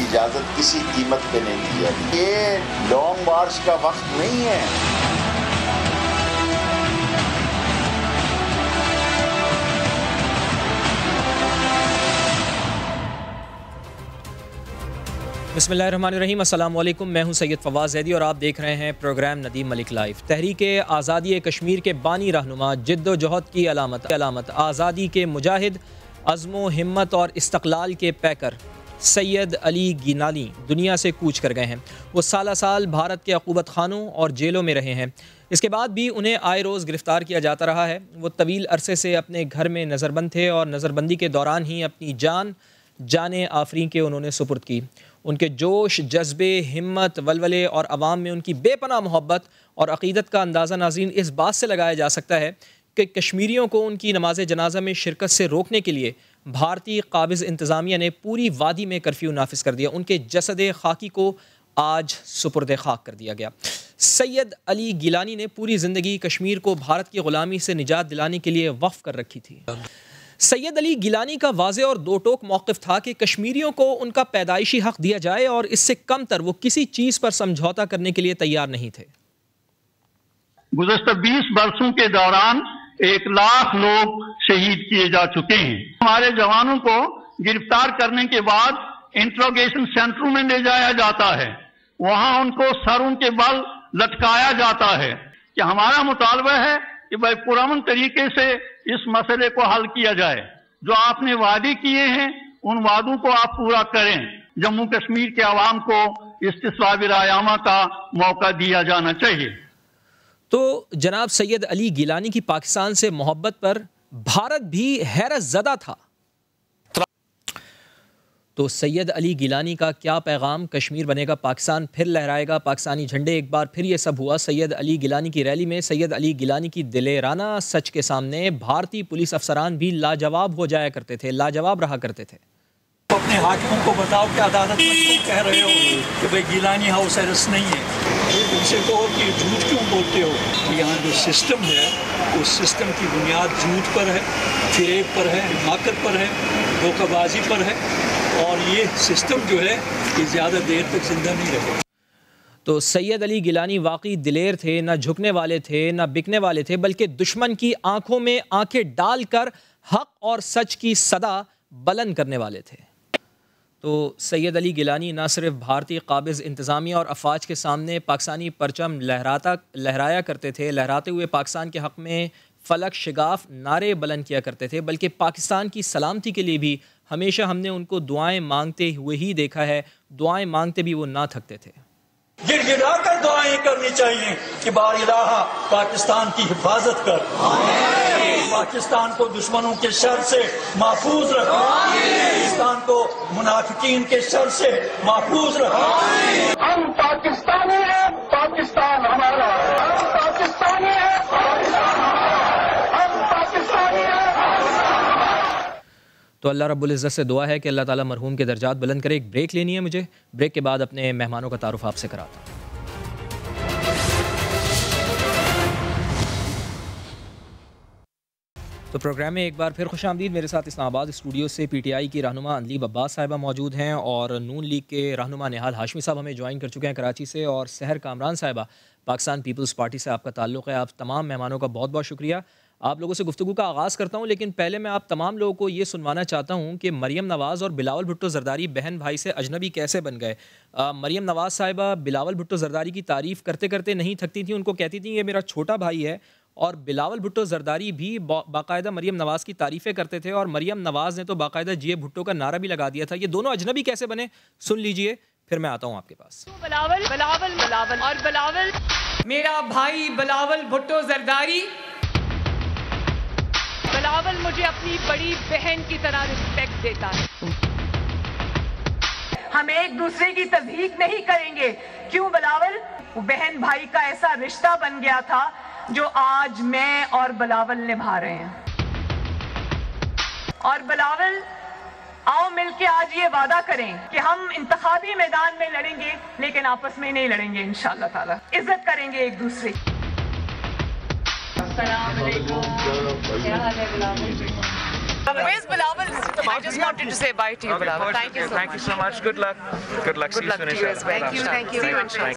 इजाज़त किसी कीमत पे नहीं दी जाती। ये लॉन्ग मार्च का वक्त नहीं है। बिस्मिल्लाहिर्रहमानिर्रहीम, अस्सलाम वालेकुम। मैं हूं सैयद फवाद ज़ैदी और आप देख रहे हैं प्रोग्राम नदीम मलिक लाइव। तहरीक आज़ादी कश्मीर के बानी रहनुमा, जिद्दोजहद की अलामत, आज़ादी के मुजाहिद, अज़्मो हिम्मत और इस्तक़लाल के पैकर सैयद अली गिलानी दुनिया से कूच कर गए हैं। वो साल साल भारत के अक़ूबत खानों और जेलों में रहे हैं। इसके बाद भी उन्हें आए रोज़ गिरफ़्तार किया जाता रहा है। वो तवील अरसे से अपने घर में नज़रबंद थे और नज़रबंदी के दौरान ही अपनी जान आफरीन के उन्होंने सुपुर्द की। उनके जोश, जज्बे, हिम्मत, वलवले और अवाम में उनकी बेपनाह मोहब्बत और अक़ीदत का अंदाज़ा नाज़रीन इस बात से लगाया जा सकता है कि कश्मीरियों को उनकी नमाज जनाजा में शिरकत से रोकने के लिए भारतीय काबिज़ इंतज़ामिया ने पूरी वादी में कर्फ्यू नाफिज कर दिया। उनके जसद खाकी को आज सुपुर्द खाक कर दिया गया। सैयद अली गिलानी ने पूरी ज़िंदगी कश्मीर को भारत की ग़ुलामी से निजात दिलाने के लिए वक्फ़ कर रखी थी। सैयद अली गिलानी का वाज़े और दो टोक मौक़िफ़ था कि कश्मीरियों को उनका पैदाइशी हक़ दिया जाए और इससे कम तर वो किसी चीज़ पर समझौता करने के लिए तैयार नहीं थे। गुज़श्ता 20 वर्षों के दौरान 1 लाख लोग शहीद किए जा चुके हैं। हमारे जवानों को गिरफ्तार करने के बाद इंट्रोगेशन सेंटरों में ले जाया जाता है, वहां उनको सरों के बल लटकाया जाता है। कि हमारा मुतालबा है कि भाई पुरअमन तरीके से इस मसले को हल किया जाए। जो आपने वादे किए हैं उन वादों को आप पूरा करें। जम्मू कश्मीर के अवाम को इस्तिस्वाब रायामा का मौका दिया जाना चाहिए। तो जनाब सैयद अली गिलानी की पाकिस्तान से मोहब्बत पर भारत भी हैरत ज़दा था। तो सैयद अली गिलानी का क्या पैगाम? कश्मीर बनेगा पाकिस्तान, फिर लहराएगा पाकिस्तानी झंडे। एक बार फिर ये सब हुआ सैयद अली गिलानी की रैली में। सैयद अली गिलानी की दिलेराना सच के सामने भारतीय पुलिस अफसरान भी लाजवाब हो जाया करते थे, लाजवाब रहा करते थे। अपने हाकिमों को बताओ कि अदालत में क्यों कह रहे हो कि भाई गिलानी हाउस अरेस्ट नहीं है। उनसे कहो कि झूठ क्यों बोलते हो। कि यहाँ जो सिस्टम है उस सिस्टम की बुनियाद झूठ पर है, फिरेब पर है, हिमाकत पर है, धोखाबाजी पर है और ये सिस्टम जो है ये ज़्यादा देर तक जिंदा नहीं रहेगा। तो सैयद अली गिलानी वाकई दिलेर थे, ना झुकने वाले थे, ना बिकने वाले थे, बल्कि दुश्मन की आंखों में आंखें डालकर हक और सच की सदा बुलंद करने वाले थे। तो सैयद अली गिलानी न सिर्फ भारतीय काबिज़ इंतज़ामिया और अफवाज के सामने पाकिस्तानी परचम लहराया करते थे, लहराते हुए पाकिस्तान के हक़ में फलक शिगाफ नारे बुलंद किया करते थे, बल्कि पाकिस्तान की सलामती के लिए भी हमेशा हमने उनको दुआएं मांगते हुए ही देखा है। दुआएं मांगते भी वो ना थकते थे। गिड़गिड़ा कर दुआएं करनी चाहिए कि बारिलाहा पाकिस्तान की हिफाजत कर, पाकिस्तान को दुश्मनों के शर से महफूज रख, पाकिस्तान को मुनाफिकीन के शर से महफूज रख। हम पाकिस्तानी हैं, पाकिस्तान हमारा है। हम पाकिस्तानी हैं, पाकिस्तान हमारा है। हम पाकिस्तानी हैं। तो अल्लाह रब्बुल इज़्ज़त से दुआ है कि अल्लाह ताला मरहूम के दर्जात बुलंद करे। एक ब्रेक लेनी है मुझे, ब्रेक के बाद अपने मेहमानों का तारुफ आपसे कराता हूँ। तो प्रोग्राम में एक बार फिर खुशामदीद। मेरे साथ इस्लामाबाद स्टूडियो से PTI की रहनुमा अंदलीब अब्बास साहिबा मौजूद हैं और नून लीग के रहनुमा निहाल हाशमी साहब हमें ज्वाइन कर चुके हैं कराची से, और सहर कामरान साहिबा पाकिस्तान पीपल्स पार्टी से आपका ताल्लुक़ है। आप तमाम मेहमानों का बहुत बहुत शुक्रिया। आप लोगों से गुफ्तगू का आगाज़ करता हूँ, लेकिन पहले मैं आप तमाम लोगों को ये सुनवाना चाहता हूँ कि मरियम नवाज़ और बिलावल भुट्टो ज़रदारी बहन भाई से अजनबी कैसे बन गए। मरियम नवाज़ साहिबा बिलावल भुट्टो ज़रदारी की तारीफ़ करते करते नहीं थकती थी। उनको कहती थी ये मेरा छोटा भाई है, और बिलावल भुट्टो ज़रदारी भी बाकायदा मरियम नवाज़ की तारीफ़ें करते थे, और मरियम नवाज़ ने तो बाकायदा जिए भुट्टो का नारा भी लगा दिया था। ये दोनों अजनबी कैसे बने, सुन लीजिए, फिर मैं आता हूँ आपके पास। बिलावल बिलावल बिलावल और बिलावल मेरा भाई बिलावल भुट्टो ज़रदारी। बिलावल मुझे अपनी बड़ी बहन की तरह रिस्पेक्ट देता है। हम एक दूसरे की तज़हीक नहीं करेंगे। क्यों बिलावल? बहन भाई का ऐसा रिश्ता बन गया था जो आज मैं और बिलावल निभा रहे हैं। और बिलावल, आओ मिलके आज ये वादा करें कि हम इंतखाबी मैदान में लड़ेंगे, लेकिन आपस में नहीं लड़ेंगे इंशाअल्लाह ताला। इज्जत करेंगे एक दूसरे की। अस्सलाम वालेकुम, क्या हाल है Bilawal? Where's Bilawal? I just wanted to say bye to you, Bilawal. Thank you so much. Thank you so much. Good luck. Good luck. Good luck to you as well. Thank you. See you inshallah.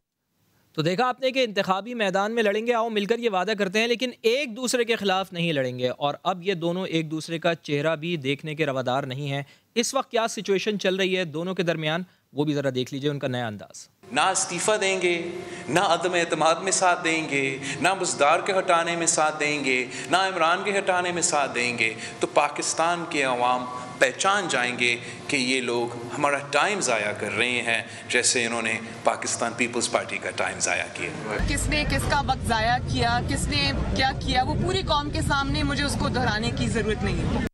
तो देखा आपने कि इंतखाबी मैदान में लड़ेंगे, आओ मिलकर ये वादा करते हैं, लेकिन एक दूसरे के खिलाफ नहीं लड़ेंगे। और अब ये दोनों एक दूसरे का चेहरा भी देखने के रवादार नहीं हैं। इस वक्त क्या सिचुएशन चल रही है दोनों के दरमियान, वो भी ज़रा देख लीजिए उनका नया अंदाज़। ना इस्तीफ़ा देंगे, ना अदम एतमाद में साथ देंगे, ना बुज़दार के हटाने में साथ देंगे, ना इमरान के हटाने में साथ देंगे, तो पाकिस्तान के अवाम पहचान जाएंगे कि ये लोग हमारा टाइम ज़ाया कर रहे हैं, जैसे इन्होंने पाकिस्तान पीपल्स पार्टी का टाइम ज़ाया किया। किसने किसका वक्त ज़ाया किया, किसने क्या किया, वो पूरी कौम के सामने, मुझे उसको दोहराने की ज़रूरत नहीं है।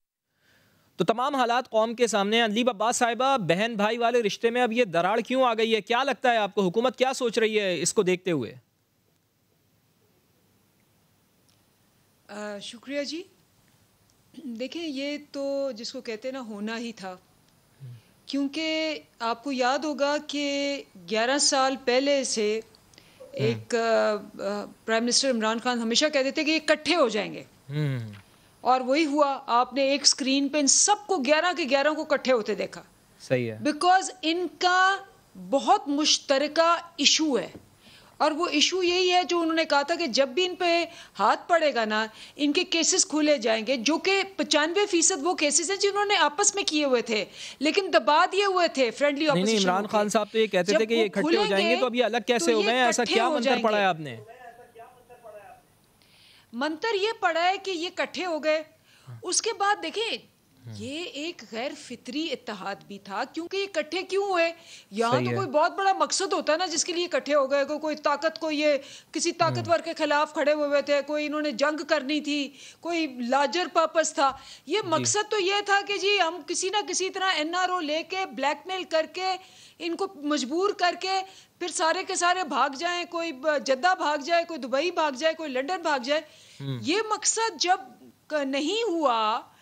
तो तमाम हालात कौम के सामने। अदलीब अब्बास साहिबा, बहन भाई वाले रिश्ते में अब ये दरार क्यों आ गई है, क्या लगता है आपको, हुकूमत क्या सोच रही है इसको देखते हुए? शुक्रिया जी। देखें, ये तो जिसको कहते हैं ना, होना ही था, क्योंकि आपको याद होगा कि 11 साल पहले से एक प्राइम मिनिस्टर इमरान खान हमेशा कहते थे कि ये इकट्ठे हो जाएंगे, और वही हुआ। आपने एक स्क्रीन पे इन सबको 11 के 11 को इकट्ठे होते देखा। सही है, बिकॉज इनका बहुत मुश्तरका इशू है, और वो इशू यही है जो उन्होंने कहा था कि जब भी इन पे हाथ पड़ेगा ना, इनके केसेस खुले जाएंगे, जो कि 95% वो केसेस हैं जिन्होंने आपस में किए हुए थे लेकिन दबा दिए हुए थे फ्रेंडली ऑपोजिशन। नहीं, इमरान खान साहब तो ये कहते थे कि ये इकट्ठे हो जाएंगे, तो अभी अलग कैसे हो गए? ऐसा क्या मंतर पड़ा है आपने? मंतर ये पड़ा है कि ये इकट्ठे हो गए। उसके बाद देखें, ये एक गैर फितरी इत्तेहाद भी था, क्योंकि ये इकट्ठे क्यों हुए? यहाँ तो कोई बहुत बड़ा मकसद होता है ना जिसके लिए इकट्ठे हो गए। कोई ताकत को, ये किसी ताकतवर के खिलाफ खड़े हुए थे, कोई इन्होंने जंग करनी थी, कोई लार्जर पर्पस था। ये मकसद तो ये था कि जी हम किसी ना किसी तरह NRO लेके ब्लैकमेल करके इनको मजबूर करके फिर सारे के सारे भाग जाएं, कोई जद्दा भाग जाए, कोई दुबई भाग जाए, कोई लंदन भाग जाए। ये मकसद जब नहीं हुआ,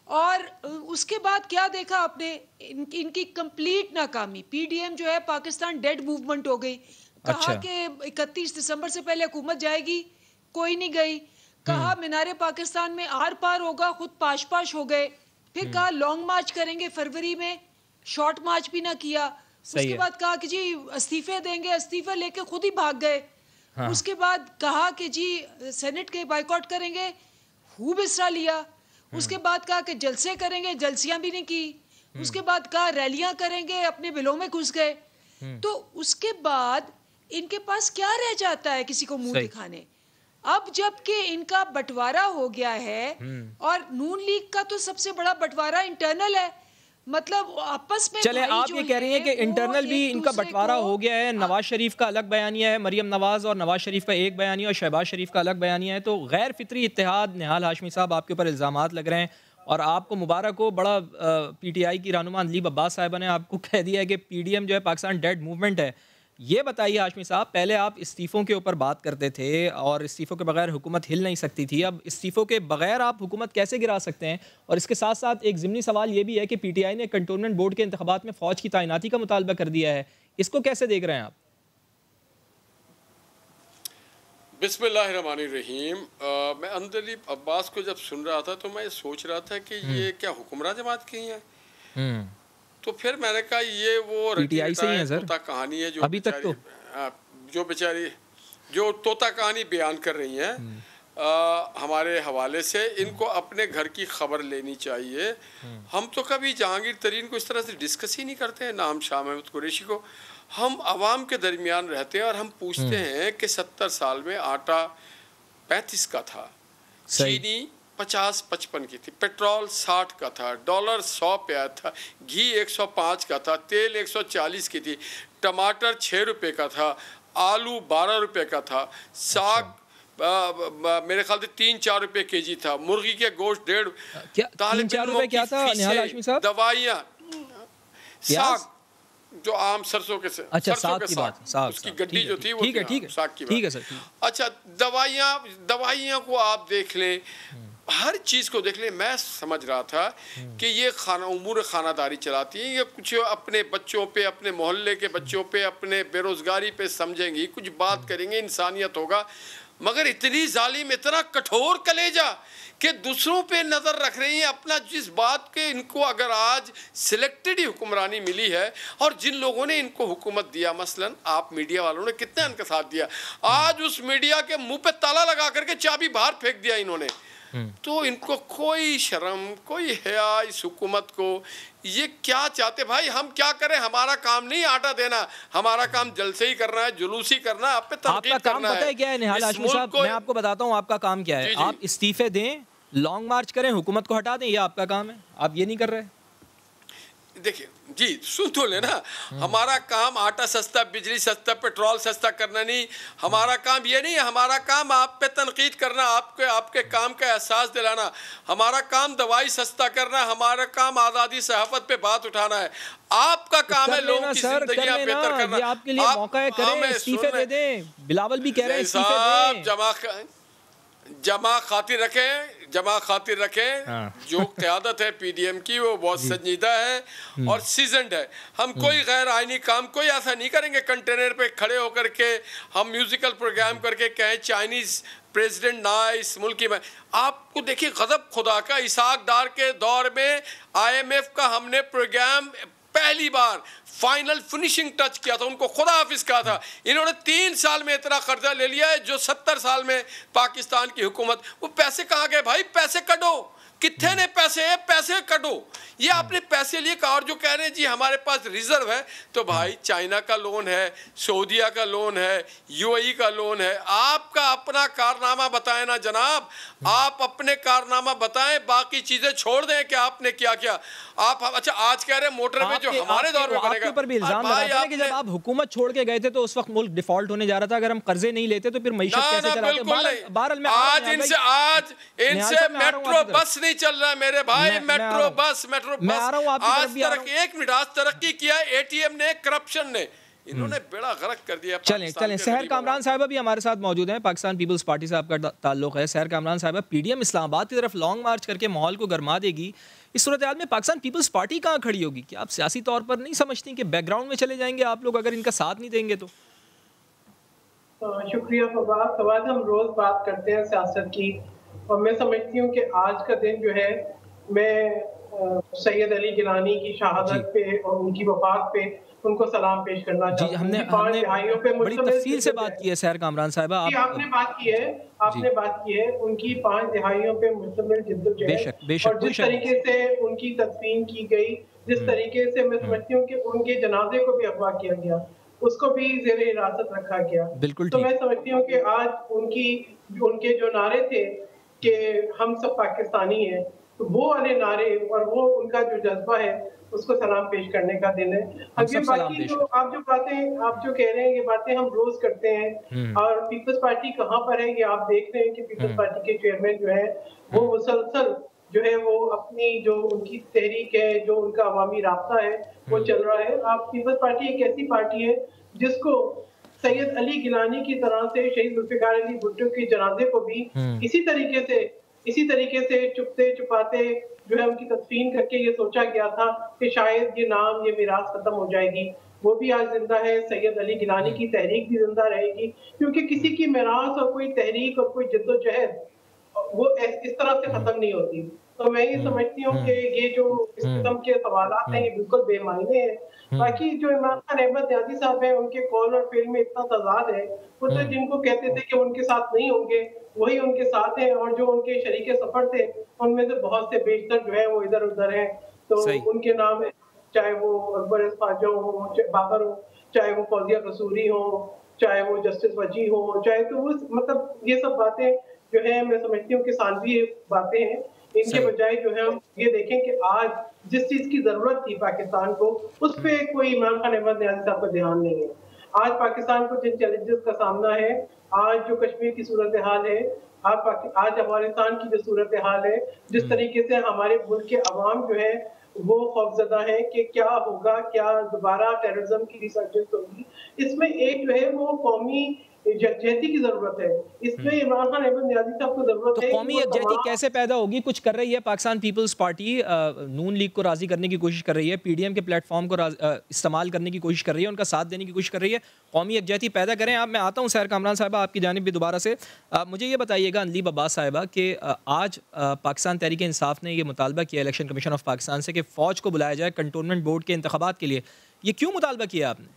और उसके बाद क्या देखा आपने, इनकी कंप्लीट नाकामी। PDM जो है, पाकिस्तान डेड मूवमेंट हो गई। कहा कि 31 दिसंबर से पहले हुकूमत जाएगी, कोई नहीं गई। कहा मीनारे पाकिस्तान में आर पार होगा, खुद पाश पाश हो गए। फिर कहा लॉन्ग मार्च करेंगे फरवरी में, शॉर्ट मार्च भी ना किया। उसके बाद कहा कि जी इस्तीफे देंगे, इस्तीफे लेके खुद ही भाग गए। उसके बाद कहा कि जी सेनेट के बाइकआउट करेंगे, खूब हिस्सा लिया। उसके बाद कहा कि जलसे करेंगे, जलसियां भी नहीं की। उसके बाद कहा रैलियां करेंगे, अपने बिलों में घुस गए। तो उसके बाद इनके पास क्या रह जाता है किसी को मुंह दिखाने? अब जबकि इनका बंटवारा हो गया है, और नून लीग का तो सबसे बड़ा बंटवारा इंटरनल है, मतलब आपस में। चले, आप ये कह रही हैं कि इंटरनल भी इनका बंटवारा हो गया है। नवाज शरीफ का अलग बयानिया है, मरियम नवाज और नवाज शरीफ का एक बयानिया, और शहबाज शरीफ का अलग बयानिया है। तो गैर फितरी इत्तेहाद, निहाल हाशमी साहब आपके ऊपर इल्ज़ामात लग रहे हैं, और आपको मुबारक हो, बड़ा PTI की रहनुमा अदलीब अब्बास साहिबा ने आपको कह दिया है कि PDM जो है पाकिस्तान डेड मूवमेंट है। ये बताइए हाशमी साहब, पहले आप इस्तीफ़ों के ऊपर बात करते थे और इस्तीफ़ों के बगैर हुकूमत हिल नहीं सकती थी, अब इस्तीफ़ों के बगैर आप हुकूमत कैसे गिरा सकते हैं? और इसके साथ साथ एक ज़िमनी सवाल ये भी है कि PTI ने कंटोनमेंट बोर्ड के इंतखाबात में फ़ौज की तैनाती का मुतालबा कर दिया है, इसको कैसे देख रहे हैं आप? बिस्मिल्लाहिर्रहमानिर्रहीम। मैं अदलीब अब्बास को जब सुन रहा था तो मैं सोच रहा था कि ये क्या हुक्मरान जमात की हैं? तो फिर मैंने कहा ये वो PTI से ही है सर, तोता कहानी है जो अभी तक तो जो बेचारी जो तोता कहानी बयान कर रही हैं हमारे हवाले से। इनको अपने घर की खबर लेनी चाहिए। हम तो कभी जहांगीर तरीन को इस तरह से डिस्कस ही नहीं करते हैं, ना हम शाह महमूद कुरैशी को। हम आवाम के दरमियान रहते हैं और हम पूछते हैं कि 70 साल में आटा 35 का था, चीनी 50-55 की थी, पेट्रोल 60 का था, डॉलर 100 पे आया था, घी 105 का था, तेल 140 की थी, टमाटर 6 रुपये का था, आलू 12 रुपये का था, साग मेरे ख्याल से 3-4 रुपये केजी था, मुर्गी के गोश्त 1.5, दवाइयाँ, साग जो आम सरसों के से, अच्छा, सरसों के की बात, उसकी गड्डी जो थी वो ठीक है साग की ठीक है सर। अच्छा, दवाइयाँ को आप देख लें, हर चीज़ को देख लें। मैं समझ रहा था कि ये उमूर खानादारी चलाती हैं, ये कुछ अपने बच्चों पे, अपने मोहल्ले के बच्चों पे, अपने बेरोज़गारी पे समझेंगी, कुछ बात करेंगे, इंसानियत होगा। मगर इतनी जालिम, इतना कठोर कलेजा कि दूसरों पे नज़र रख रही हैं अपना, जिस बात के इनको अगर आज सिलेक्टेड ही हुक्मरानी मिली है और जिन लोगों ने इनको हुकूमत दिया, मसलन आप मीडिया वालों ने कितना इनका साथ दिया, आज उस मीडिया के मुंह पे ताला लगा करके चाबी बाहर फेंक दिया इन्होंने। तो इनको कोई शर्म, कोई हया इस हुकूमत को। ये क्या चाहते भाई, हम क्या करें? हमारा काम नहीं आटा देना, हमारा काम जलसे ही करना है, जुलूस ही करना है, आप पे तनकीद करना है। आपका काम पता है क्या है निहाल हाशमी साहब? मैं आपको बताता हूँ आपका काम क्या है। आप इस्तीफे दें, लॉन्ग मार्च करें, हुकूमत को हटा दें, ये आपका काम है। आप ये नहीं कर रहे। देखिए जी, सुन तो लेना, हमारा काम आटा सस्ता, बिजली सस्ता, पेट्रोल सस्ता करना नहीं। हमारा काम ये नहीं है, हमारा काम आप पे तनकीद करना, आपके काम का एहसास दिलाना। हमारा काम दवाई सस्ता करना, हमारा काम आज़ादी सहाफ़त पे बात उठाना है। आपका काम है लोगों की जिंदगियां बेहतर करना। ये आपके लिए मौका है, करें, इस्तीफे दे दें। बिलावल भी कह रहे हैं इस्तीफे दें। जमा खातिर रखें। जो क़यादत है पीडीएम की वो बहुत संजीदा है और सीजनड है। हम कोई गैर आईनी काम कोई ऐसा नहीं करेंगे कंटेनर पे खड़े होकर के हम म्यूजिकल प्रोग्राम करके कहें चाइनीज प्रेसिडेंट ना इस मुल्क में। आपको देखिए गज़ब खुदा का, इसाक डार के दौर में IMF का हमने प्रोग्राम पहली बार फाइनल फिनिशिंग टच किया था, उनको खुदा हाफिज कहा था। इन्होंने 3 साल में इतना कर्जा ले लिया है जो 70 साल में पाकिस्तान की हुकूमत। वो पैसे कहाँ गए भाई? पैसे कटो, कितने ने पैसे कटो। ये आपने पैसे लिए कहा। और जो कह रहे हैं जी हमारे पास रिजर्व है, तो भाई चाइना का लोन है, सऊदीया का लोन है, UAE का लोन है। आपका अपना कारनामा बताएं ना जनाब, आप अपने कारनामा बताएं, बाकी चीजें छोड़ दें कि आपने क्या किया। आप अच्छा आज कह रहे हैं मोटरवे जो हमारे दौर में बनेगा। आपके ऊपर भी इल्जाम लगाते हैं कि जब आप हुकूमत छोड़ के गए थे तो उस वक्त मुल्क डिफॉल्ट होने जा रहा था। अगर हम कर्जे नहीं लेते तो फिर मईशत कैसे चलाते? बहरहाल आज इनसे मेट्रो बस नहीं चल रहा है मेरे भाई। मेट्रो बस आज तरक्की किया ATM ने, करप्शन ने, इन्होंने बेड़ा गर्क कर दिया। चलें सहर कामरान साहिबा भी हमारे साथ मौजूद हैं। पाकिस्तान पीपल्स पार्टी से आपका ताल्लुक है। सहर कामरान साहिबा, PDM इस्लामाबाद की तरफ लॉन्ग मार्च करके माहौल को गर्मा देगी। इस सूरत हाल में पाकिस्तान पीपल्स पार्टी कहाँ खड़ी होगी? क्या आप सियासी तौर पर नहीं समझती कि बैकग्राउंड में चले जाएंगे आप लोग अगर इनका साथ नहीं देंगे तो? शुक्रिया फवाद। हम रोज बात करते हैं सियासत की और मैं समझती हूँ कि आज का दिन जो है, मैं सैयद अली गिलानी की शहादत पे और उनकी वफात पे उनको सलाम पेश करना चाहता हूं। हमने बड़ी तफसील से बात की है सहर कामरान साहिबा। आपने बात की है उनकी 5 दिहाइयों पे मुश्तमिल जिद्दोजहद और जिस तरीके से उनकी तदफीन की गई, जिस तरीके से मैं समझती हूँ कि उनके जनाजे को भी अगवा किया गया, उसको भी ज़ेरे हिरासत रखा गया। तो मैं समझती हूँ कि आज उनके जो नारे थे कि हम सब पाकिस्तानी हैं, तो वो वाले नारे और वो उनका जो जज्बा है उसको सलाम पेश करने का दिन है। अब ये बाकी जो आप जो कह रहे हैं, ये बातें हम रोज करते हैं। और पीपल्स पार्टी कहाँ पर है ये आप देख रहे हैं कि पीपल्स पार्टी के चेयरमैन जो है वो मुसलसल जो है वो अपनी जो उनकी तहरीक है, जो उनका अवामी राब्ता है वो चल रहा है। आप पीपल्स पार्टी एक ऐसी पार्टी है जिसको सैयद अली गिलानी की तरह से शहीद जुल्फ़िकार अली भुट्टो के जनाजे को भी इसी तरीके से चुपते चुपाते जो है उनकी तदफीन करके ये सोचा गया था कि शायद ये नाम, ये मिरास खत्म हो जाएगी। वो भी आज जिंदा है। सैयद अली गिलानी की तहरीक भी जिंदा रहेगी, क्योंकि किसी की मिरास और कोई तहरीक और कोई जद्दोजहद वो इस तरह से खत्म नहीं होती। तो मैं ये समझती हूँ कि ये जो इस किस्म के सवालात हैं ये बिल्कुल बेमायने हैं। बाकी जो इमरान खान अहमद न्याजी साहब हैं, उनके कौल और फेल में इतना तजाद है। वो तो जिनको कहते थे कि उनके साथ नहीं होंगे वही उनके साथ हैं, और जो उनके शरीके सफर थे उनमें से बहुत से बेशतर जो है वो इधर उधर हैं। तो उनके नाम है, चाहे वो अकबर ख्वाजा हो, बाबर हो, चाहे वो फौजिया कसूरी हो, चाहे वो जस्टिस वजी हो, चाहे तो वो मतलब ये सब बातें जो है मैं समझती हूँ कि सानवी बातें हैं। इनके बजाय जो है हम ये देखें कि आज जिस चीज की जरूरत थी पाकिस्तान को, उस पर कोई इमरान खान अहमद न्याजी साहब का ध्यान नहीं है। आज पाकिस्तान को जिन चैलेंजेस का सामना है, आज जो कश्मीर की सूरत हाल है, आज अफगानिस्तान की जो सूरत हाल है, जिस तरीके से हमारे मुल्क के अवाम जो है वो खौफजदा है कि क्या होगा, क्या दोबारा टेररिज्म की रिसर्जेंस होगी। इसमें एक जो है वो कौमी यकजहती की जरूरत है। इसमें इमरान खान अहमद नियाज़ी साहब को जरूरत है। तो कौमी यकजहती कैसे पैदा होगी? कुछ कर रही है पाकिस्तान पीपल्स पार्टी, नून लीग को राजी करने की कोशिश कर रही है, पीडीएम के प्लेटफॉर्म को इस्तेमाल करने की कोशिश कर रही है, उनका साथ देने की कोशिश कर रही है। कौमी यकजहती पैदा करें आप। मैं आता हूँ सैर कामरान साहिबा आपकी जानिब भी दोबारा से। मुझे ये बताइएगा अनलीब अब्बास साहिबा कि आज पाकिस्तान तहरीक इंसाफ ने यह मुतालबा किया इलेक्शन कमीशन ऑफ पाकिस्तान से कि फ़ौज को बुलाया जाए कंटोनमेंट बोर्ड के इंतखाबात के लिए। ये क्यों मुतालबा किया आपने?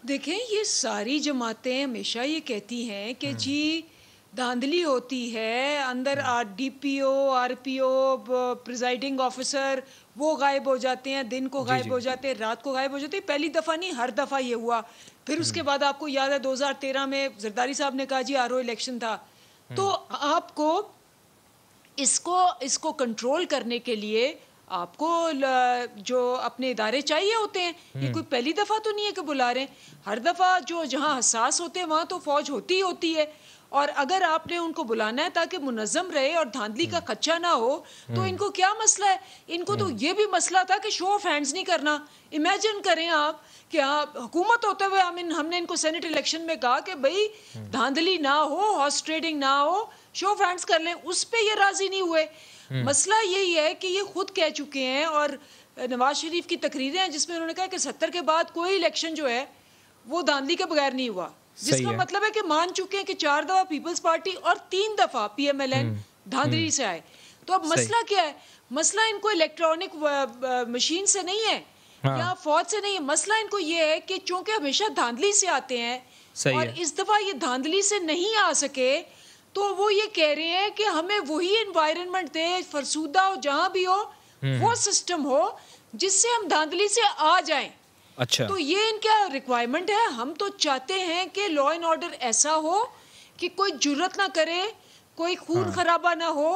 देखें, ये सारी जमातें हमेशा ये कहती हैं कि जी धांधली होती है, अंदर डीपीओ, आरपीओ, प्रिजाइडिंग ऑफिसर वो गायब हो जाते हैं, दिन को गायब हो जाते हैं, रात को गायब हो जाते हैं। पहली दफ़ा नहीं, हर दफ़ा ये हुआ। फिर उसके बाद आपको याद है 2013 में जरदारी साहब ने कहा जी आरओ इलेक्शन था। तो आपको इसको कंट्रोल करने के लिए आपको जो अपने इदारे चाहिए होते हैं। ये कोई पहली दफ़ा तो नहीं है कि बुला रहे हैं। हर दफ़ा जो जहाँ हसास होते हैं वहाँ तो फ़ौज होती ही होती है। और अगर आपने उनको बुलाना है ताकि मुनज़्ज़म रहे और धांधली का खच्चा ना हो, तो इनको क्या मसला है? इनको तो ये भी मसला था कि शो ऑफ हैंड्स नहीं करना। इमेजिन करें आप कि हुकूमत होते हुए हमने इनको सेनेट इलेक्शन में कहा कि भाई धांधली ना हो, हॉर्स ट्रेडिंग ना हो, शो ऑफ हैंड्स कर लें। उस पर ये राज़ी नहीं हुए। मसला यही है कि ये खुद कह चुके हैं, और नवाज शरीफ की तकरीरें हैं जिसमें उन्होंने कहा कि 70 के बाद कोई इलेक्शन जो है वो धांधली के बगैर नहीं हुआ। जिसका मतलब है कि मान चुके हैं कि 4 दफा पीपल्स पार्टी और 3 दफा पीएमएलएन धांधली से आए। तो अब मसला क्या है? मसला इनको इलेक्ट्रॉनिक मशीन से नहीं है या फौज से नहीं है। मसला इनको ये है कि चूंकि हमेशा धांधली से आते हैं और इस दफा ये धांधली से नहीं आ सके, तो वो ये कह रहे हैं कि हमें वही एनवायरनमेंट दे, फरसूदा हो, जहां भी हो वो सिस्टम हो जिससे हम धांधली से आ जाएं। अच्छा, तो ये इनका रिक्वायरमेंट है। हम तो चाहते हैं कि लॉ एंड ऑर्डर ऐसा हो कि कोई जुर्रत ना करे, कोई खून खराबा ना हो,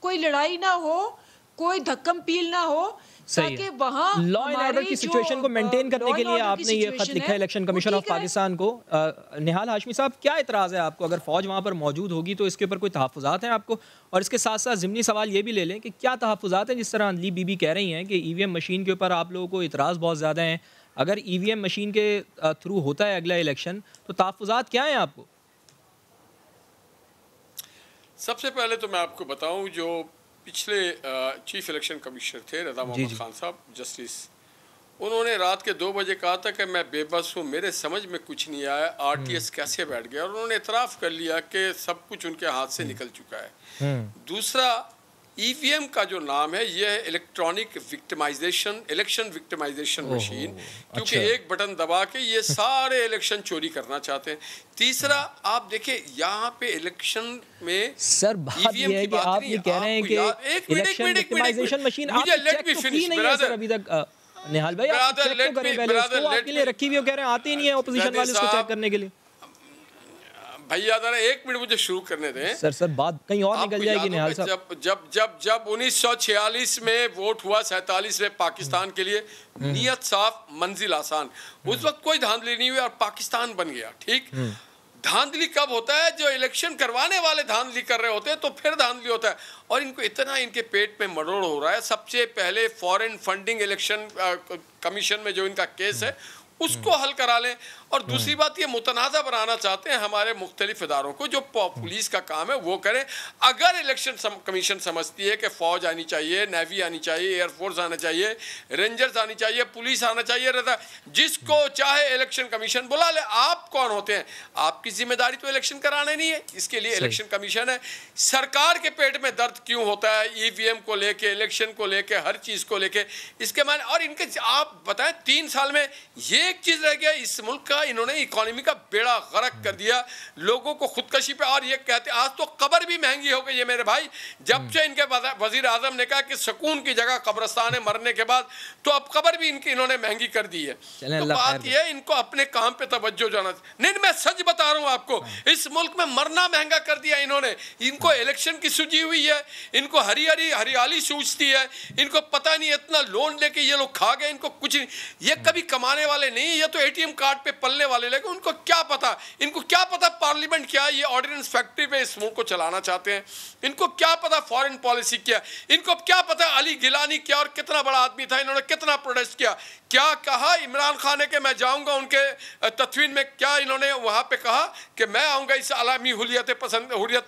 कोई लड़ाई ना हो, कोई धक्कम पील ना हो, ताकि वहाँ लॉ एंड ऑर्डर की सिचुएशन को मेंटेन करने के लिए आपने ये खत लिखा है इलेक्शन कमीशन ऑफ पाकिस्तान को। निहाल हाशमी साहब, क्या इतराज़ है आपको? अगर फ़ौज वहाँ पर मौजूद होगी तो इसके ऊपर कोई तहफ़्फ़ुज़ात हैं आपको? और इसके साथ साथ ज़िमनी सवाल ये भी ले लें कि क्या तहफ़्फ़ुज़ात हैं? जिस तरह अनली बीबी कह रही हैं कि ईवीएम मशीन के ऊपर आप लोगों को इतराज़ बहुत ज़्यादा हैं। अगर ईवीएम मशीन के थ्रू होता है अगला इलेक्शन, तो तहफ़्फ़ुज़ात क्या हैं आपको? सबसे पहले तो मैं आपको बताऊं, जो पिछले चीफ इलेक्शन कमिश्नर थे रज़ा मोहम्मद खान साहब जस्टिस, उन्होंने रात के 2 बजे कहा था कि मैं बेबस हूँ, मेरे समझ में कुछ नहीं आया आरटीएस कैसे बैठ गया, और उन्होंने इतराफ़ कर लिया कि सब कुछ उनके हाथ से निकल चुका है। दूसरा, ईवीएम का जो नाम है यह है electronic victimisation, election victimisation machine, क्योंकि एक बटन दबा के ये सारे इलेक्शन चोरी करना चाहते हैं। तीसरा, आप देखिए यहाँ पे इलेक्शन में सर बात ये है कि आप ये कह रहे हैं कि इलेक्शन विक्टिमाइजेशन मशीन आपने चेक तो की नहीं है सर अभी तक। निहाल भाई, आप चेक तो करें पहले उसको, आपके लिए रखी हुई हो, कह रहे हैं आती नहीं है ऑपोजिशन वाले उसको चेक करने के लिए। भैया जरा 1 मिनट मुझे शुरू करने दें। सर बात कहीं और निकल जाएगी निहाल साहब। जब 1946 में वोट हुआ 47 में पाकिस्तान के लिए, नियत साफ मंजिल आसान, उस वक्त कोई धांधली नहीं हुई और पाकिस्तान बन गया। ठीक, धांधली कब होता है? जो इलेक्शन करवाने वाले धांधली कर रहे होते हैं, तो फिर धांधली होता है। और इनको इतना इनके पेट में मरोड़ हो रहा है। सबसे पहले फॉरेन फंडिंग इलेक्शन कमीशन में जो इनका केस है उसको हल करा लें। और दूसरी बात, ये मुतनाज़ा बनाना चाहते हैं हमारे मुख्तलिफ इदारों को, जो पुलिस का काम है वो करें। अगर इलेक्शन कमीशन समझती है कि फ़ौज आनी चाहिए, नेवी आनी चाहिए, एयरफोर्स आना चाहिए, रेंजर्स आनी चाहिए, पुलिस आना चाहिए, रजा जिसको चाहे इलेक्शन कमीशन बुला ले। आप कौन होते हैं? आपकी जिम्मेदारी तो इलेक्शन कराने नहीं है, इसके लिए इलेक्शन कमीशन है। सरकार के पेट में दर्द क्यों होता है ईवीएम को लेके, इलेक्शन को लेके, हर चीज़ को लेके? इसके माने, और इनके आप बताएं 3 साल में ये एक चीज़ रह गया इस मुल्क का, इन्होंने इकोनॉमी का बेड़ा गर्क कर दिया, लोगों को खुदकशी पे। और ये कहते आज तो कब्र भी महंगी हो गई है मेरे भाई। जब से इनके वजीर आजम ने कहा कि सुकून की जगह कब्रिस्तान है मरने के बाद, तो अब कब्र भी इनकी इन्होंने महंगी कर दी है। तो बात यह है, इनको अपने काम पे तवज्जो जाना। नहीं, मैं सच बता रहा हूँ आपको, इस मुल्क में मरना महंगा कर दिया इन्होंने। इनको इलेक्शन की सूझी हुई है, इनको हरियाली सूझती है, इनको पता नहीं इतना लोन लेके ये लोग खा गए, इनको कुछ नहीं, ये कभी कमाने वाले नहीं, ये तो एटीएम कार्ड पे पले मलने वाले लगे, उनको क्या पता, इनको क्या पता पार्लियामेंट क्या है, ये ऑर्डिनेंस फैक्ट्री पे इस मुल्क को चलाना चाहते हैं, इनको क्या पता फॉरेन पॉलिसी क्या, इनको क्या पता अली गिलानी क्या और कितना बड़ा आदमी था, इन्होंने कितना प्रोटेस्ट किया, क्या कहा इमरान खान ने कि मैं जाऊंगा उनके तत्वीन में, क्या इन्होंने वहां पे कहा कि मैं आऊंगा इस आलमी हुर्रियत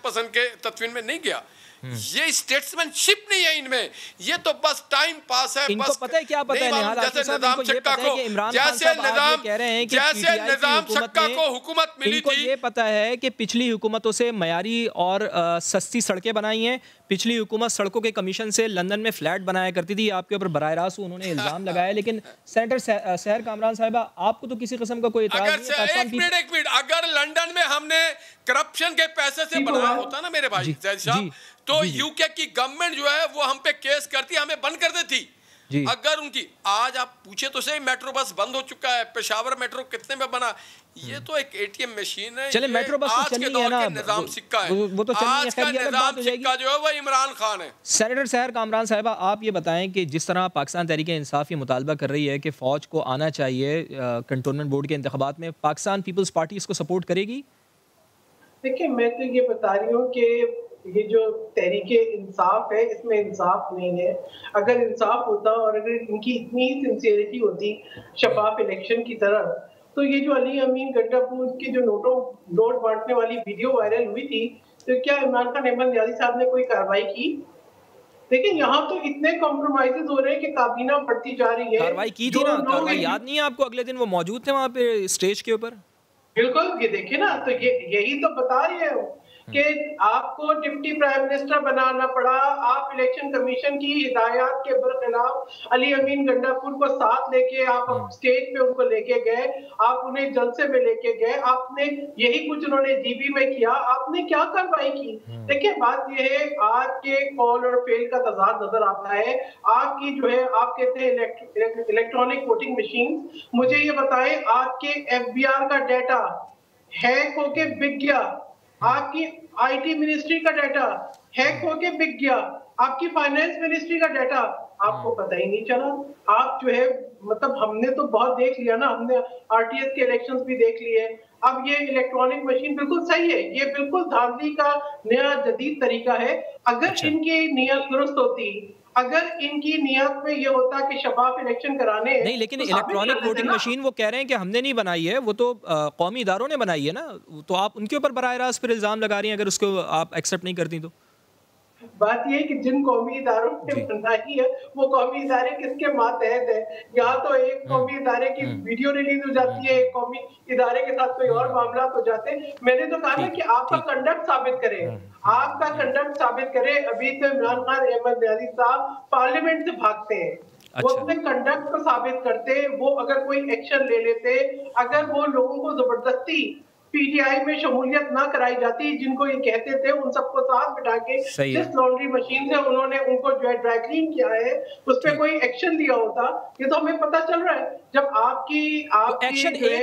पसंद के तत्वीन में, नहीं गया। ये स्टेट्समैनशिप नहीं है इनमें, ये तो बस टाइम पास है। इनको बस पता है क्या पता है निहाल आसिफ साहब, इनको ये पता है कि इमरान खान साहब आज ये कह रहे हैं कि जैसे निजाम सक्का को हुकूमत मिली इनको थी, ये पता है कि पिछली हुकूमतों से मयारी और सस्ती सड़कें बनाई हैं, पिछली हुकूमत सड़कों के कमीशन से लंदन में फ्लैट बनाया करती थी, आपके ऊपर बराह रास्त उन्होंने इल्जाम लगाया, लेकिन सेनेटर सहर कामरान साहिबा आपको तो किसी किस्म का कोई इतराज नहीं है। एक मिनट, अगर लंदन में हमने करप्शन के पैसे से बनाया होता ना मेरे भाई जैद साहब, तो यूके की गवर्नमेंट जो है वो हम पे केस करती, हमें बंद कर देती। अगर उनकी आज आप पूछे तो सही, मेट्रो बस बंद हो चुका है, पेशावर मेट्रो कितने में बना, ये तो एक एटीएम मशीन है। चले मेट्रो बस तो चल रही है ना, निजाम सिक्का है, वो तो आज का निजाम सिक्का जो है वो इमरान खान है। सेनेटर सहर कामरान साहिबा, आप ये बताएं कि जिस तरह पाकिस्तान तहरीक इंसाफ ये मुतालबा कर रही है कि फ़ौज को आना चाहिए कंटोनमेंट बोर्ड के इंतखाबात में, पाकिस्तान पीपल्स पार्टी इसको सपोर्ट करेगी? देखिए, मैं तो ये बता रही हूँ कि ये जो तहरीके इंसाफ है इसमें इंसाफ नहीं है। अगर इंसाफ होता और अगर इनकी इतनी ही सिंसियरिटी होती शफाफ इलेक्शन की तरह, तो ये जो अली अमीन गड्ढापुर की जो नोट बांटने वाली वीडियो वायरल हुई थी, तो क्या इमरान खान अहमद नियाज़ी साहब ने कोई कार्रवाई की? लेकिन यहाँ तो इतने कॉम्प्रोमाइजेस हो रहे हैं कि काबीना बढ़ती जा रही है। कार्रवाई की थी ना, कार्रवाई याद नहीं है आपको? अगले दिन वो मौजूद थे वहाँ पे स्टेज के ऊपर। बिल्कुल, ये देखिए ना, तो यही तो बता रही है कि आपको डिप्टी प्राइम मिनिस्टर बनाना पड़ा, आप इलेक्शन कमीशन की हिदायत के बरखिलाफ अली अमीन गंडापुर को साथ लेके आप स्टेज पे उनको लेके गए, आप उन्हें जलसे में लेके गए, आपने यही कुछ उन्होंने जीबी में किया, आपने क्या कार्रवाई की? देखिए, बात यह है, आज के कॉल और फेल का तजाद नजर आता है। आपकी जो है, आप कहते हैं इलेक्ट्रॉनिक वोटिंग मशीन, मुझे ये बताएं, आपके एफबीआर का डाटा हैक होके बिक गया, आपकी आईटी मिनिस्ट्री का डाटा हैक होके बिक गया, आपकी फाइनेंस मिनिस्ट्री का डाटा आपको पता ही नहीं चला। आप जो है, मतलब हमने तो बहुत देख लिया ना, हमने आरटीएस के इलेक्शंस भी देख लिए। अब ये इलेक्ट्रॉनिक मशीन बिल्कुल सही है, ये बिल्कुल धांधली का नया जदीद तरीका है। अगर इनकी नीयत दुरुस्त होती, अगर इनकी नियत में ये होता कि शफाफ इलेक्शन कराने नहीं, लेकिन तो इलेक्ट्रॉनिक वोटिंग मशीन वो कह रहे हैं कि हमने नहीं बनाई है, वो तो कौमी इदारों ने बनाई है ना, तो आप उनके ऊपर बराह रास्त फिर इल्जाम लगा रही हैं अगर उसको आप एक्सेप्ट नहीं करती तो। बात ये है कि जिन कौमी इदारों ने बनाई है वो कौमी इदारे किसके मातहत है? यहाँ तो एक कौमी इदारे की वीडियो रिलीज हो जाती है, एक कौमी इदारे के साथ कोई और मामला हो जाते हैं। मैंने तो कहा ना कि आपका कंडक्ट साबित करे, आपका कंडक्ट साबित करे। अभी तो इमरान खान अहमद नियाज़ी साहब पार्लियामेंट से भागते हैं, वो अपने कंडक्ट को साबित करते, वो अगर कोई एक्शन ले लेते, अगर वो लोगों को जबरदस्ती पीटीआई में शमूलियत ना कराई जाती, जिनको ये कहते थे, उन सबको साथ बिठा के जिस लॉन्ड्री मशीन से उन्होंने उनको जो है ड्राई क्लीन किया है, उस पर कोई एक्शन लिया होता। ये तो हमें पता चल रहा है। जब आपकी